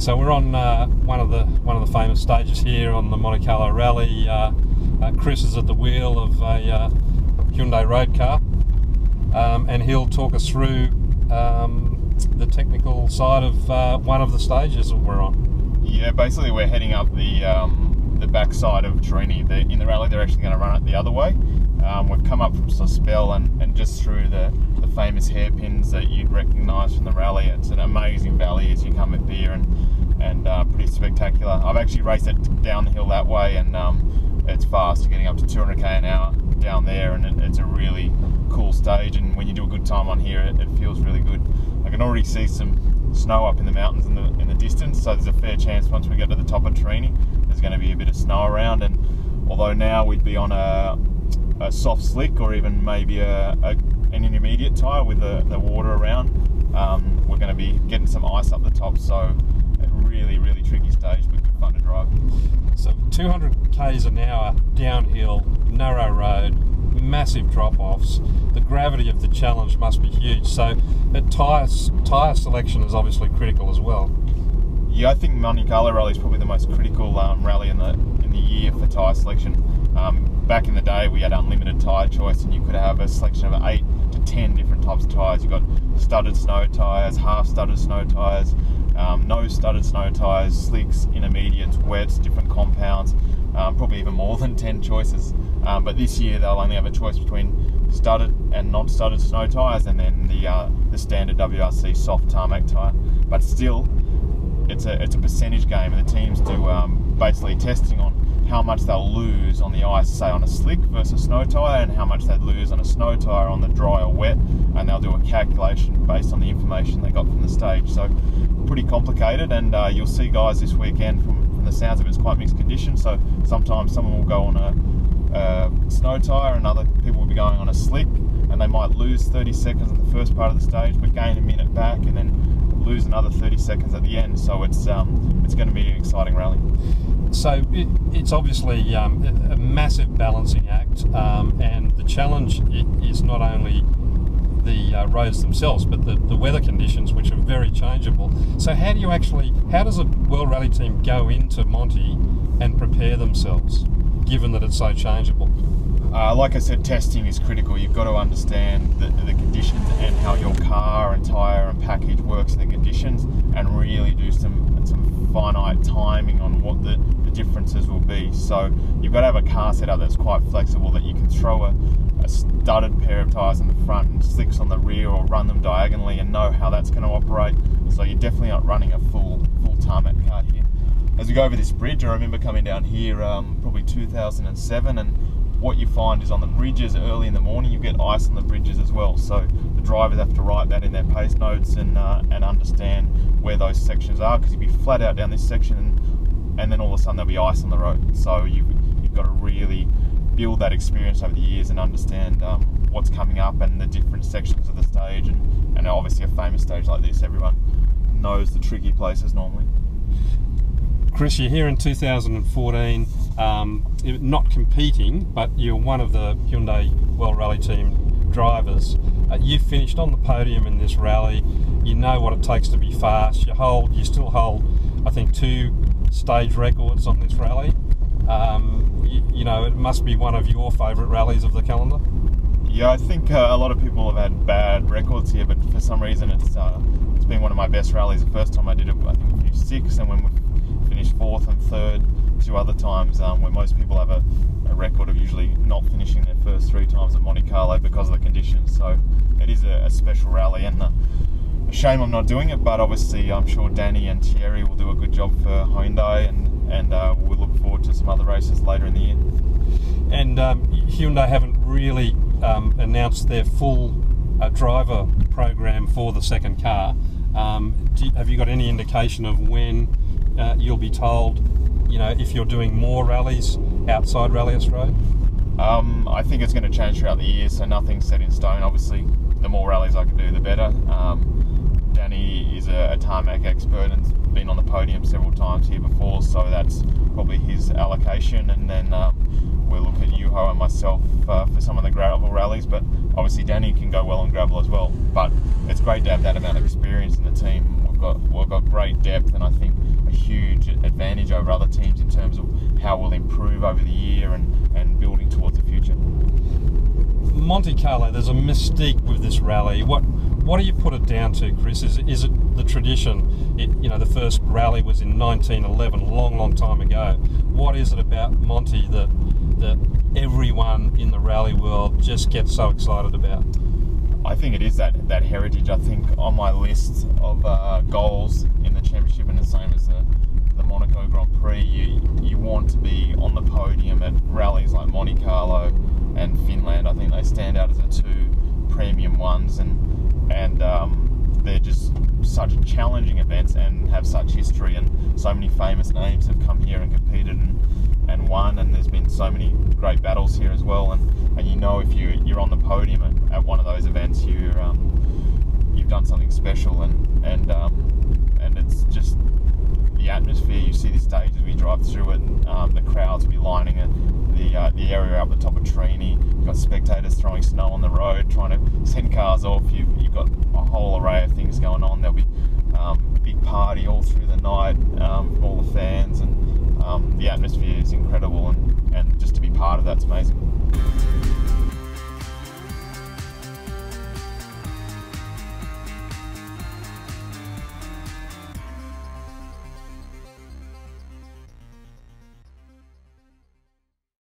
So we're on one of the famous stages here on the Monte Carlo Rally. Chris is at the wheel of a Hyundai road car, and he'll talk us through the technical side of one of the stages that we're on. Yeah, basically we're heading up the backside of Turini. In the rally they're actually going to run it the other way. We've come up from Sospel and just through the famous hairpins that you'd recognise from the rally. It's an amazing valley as you come up here, and pretty spectacular. I've actually raced it down the hill that way, and it's fast. You're getting up to 200k an hour down there, and it's a really cool stage. And when you do a good time on here, it feels really good. I can already see some snow up in the mountains in the distance, so there's a fair chance once we get to the top of Turini, there's going to be a bit of snow around. And although now we'd be on a soft slick or even maybe an intermediate tyre with the water around, we're going to be getting some ice up the top, so a really tricky stage, but good fun to drive. So 200 k's an hour downhill, narrow road, massive drop-offs. The gravity of the challenge must be huge, so tyre selection is obviously critical as well. Yeah, I think Monte Carlo Rally is probably the most critical rally in the year for tyre selection. Back in the day we had unlimited tyre choice, and you could have a selection of 8 to 10 different types of tyres. You've got studded snow tyres, half studded snow tyres, no studded snow tyres, slicks, intermediates, wets, different compounds, probably even more than 10 choices. But this year they'll only have a choice between studded and non-studded snow tyres, and then the standard WRC soft tarmac tyre. But still, it's a percentage game, and the teams do basically testing on how much they'll lose on the ice, say on a slick versus snow tyre, and how much they'd lose on a snow tyre on the dry or wet, and they'll do a calculation based on the information they got from the stage. So pretty complicated, and you'll see guys this weekend, from the sounds of it, it's quite mixed conditions. So sometimes someone will go on a snow tyre and other people will be going on a slick, and they might lose 30 seconds in the first part of the stage but gain a minute back, and then lose another 30 seconds at the end. So it's going to be an exciting rally. So it's obviously a massive balancing act, and the challenge is not only the roads themselves, but the weather conditions, which are very changeable. So how does a World Rally team go into Monte and prepare themselves, given that it's so changeable? Like I said, testing is critical. You've got to understand the conditions and how your car and tyre and package works in the conditions, and really do some finite timing on what the differences will be. So you've got to have a car setup that's quite flexible, that you can throw a studded pair of tyres in the front and slicks on the rear, or run them diagonally, and know how that's going to operate. So you're definitely not running a full tarmac car here. As we go over this bridge, I remember coming down here probably 2007, and what you find is on the bridges early in the morning you get ice on the bridges as well. So the drivers have to write that in their pace notes and understand where those sections are, because you'd be flat out down this section, and then all of a sudden there'll be ice on the road. So you've got to really build that experience over the years and understand what's coming up and the different sections of the stage, and obviously a famous stage like this, everyone knows the tricky places normally. Chris, you're here in 2014, not competing, but you're one of the Hyundai World Rally Team drivers. You've finished on the podium in this rally. You know what it takes to be fast. You still hold, I think, 2 stage records on this rally. You know, it must be one of your favourite rallies of the calendar. Yeah, I think a lot of people have had bad records here, but for some reason it's been one of my best rallies. The first time I did it, I think we finished 6th, and when we finished 4th and 3rd 2 other times, where most people have a record of usually not finishing their first 3 times at Monte Carlo because of the conditions. So it is a special rally, and a shame I'm not doing it, but obviously I'm sure Danny and Thierry will do a good job for Hyundai, and we'll look forward to some other races later in the year. And Hyundai haven't really announced their full driver program for the second car. Have you got any indication of when you'll be told, you know, if you're doing more rallies outside Rally Australia? I think it's going to change throughout the year, so nothing's set in stone. Obviously, the more rallies I can do, the better. Danny is a tarmac expert and's been on the podium several times here before, so that's probably his allocation. And then we'll look at Juho and myself for some of the gravel rallies, but obviously Danny can go well on gravel as well. But it's great to have that amount of experience in the team. We've got great depth, and I think a huge advantage over other teams in terms of how we'll improve over the year and building towards the future. Monte Carlo, there's a mystique with this rally. What do you put it down to, Chris? Is it the tradition? The first rally was in 1911, a long time ago. What is it about Monte that everyone in the rally world just gets so excited about? I think it is that heritage. I think on my list of goals in the championship, and the same as the Monaco Grand Prix, you want to be on the podium at rallies like Monte Carlo and Finland. I think they stand out as the two premium ones, and they're just such challenging events and have such history, and so many famous names have come here and competed and won, and there's been so many great battles here as well, and if you're on the podium at one of those events, you've done something special, and it's just the atmosphere. You see the stage as we drive through it, and the crowds will be lining it, the area up the top of Turini. You've got spectators throwing snow on the road, trying to send cars off. You've got a whole array of things going on. There'll be a big party all through the night from all the fans, and the atmosphere is incredible, and just to be part of that's amazing.